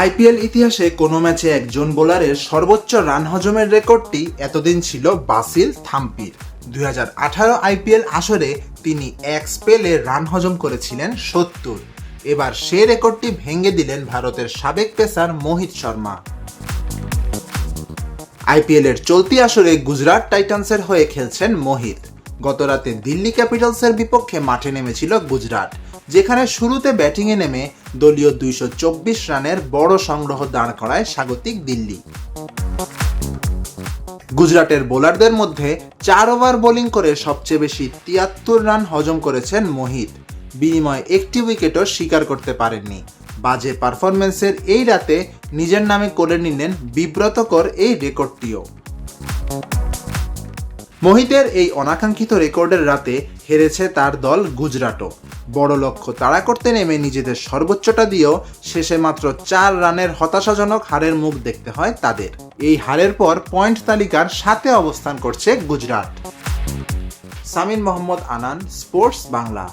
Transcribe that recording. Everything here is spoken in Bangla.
আইপিএল ইতিহাসে কোনো ম্যাচে একজন বোলারের সর্বোচ্চ রান হজমের রেকর্ডটি এতদিন ছিল বাসিল থাম্পির। 2018 আইপিএল আসরে তিনি এক স্পেলে রান হজম করেছিলেন 70। এবার সে রেকর্ডটি ভেঙে দিলেন ভারতের সাবেক পেসার মোহিত শর্মা। আইপিএলের চলতি আসরে গুজরাট টাইটান্সের হয়ে খেলছেন মোহিত। গতরাতে দিল্লি ক্যাপিটালসের বিপক্ষে মাঠে নেমেছিল গুজরাট, যেখানে শুরুতে ব্যাটিংয়ে নেমে দলীয় 224 রানের বড় সংগ্রহ দাঁড় করায় স্বাগতিক দিল্লি। গুজরাটের বোলারদের মধ্যে 4 ওভার বোলিং করে সবচেয়ে বেশি 73 রান হজম করেছেন মোহিত। বিনিময়ে একটি উইকেটও শিকার করতে পারেননি। বাজে পারফরম্যান্সের এই রাতে নিজের নামে করে নিলেন বিব্রতকর এই রেকর্ডটিও। মোহিতের এই অনাকাঙ্ক্ষিত রেকর্ডের রাতে হেরেছে তার দল গুজরাটও। বড় লক্ষ্য তাড়া করতে নেমে নিজেদের সর্বোচ্চটা দিয়েও শেষে মাত্র 4 রানের হতাশাজনক হারের মুখ দেখতে হয় তাদের। এই হারের পর পয়েন্ট তালিকার 7-এ অবস্থান করছে গুজরাট। সামিন মোহাম্মদ আনান, স্পোর্টস বাংলা।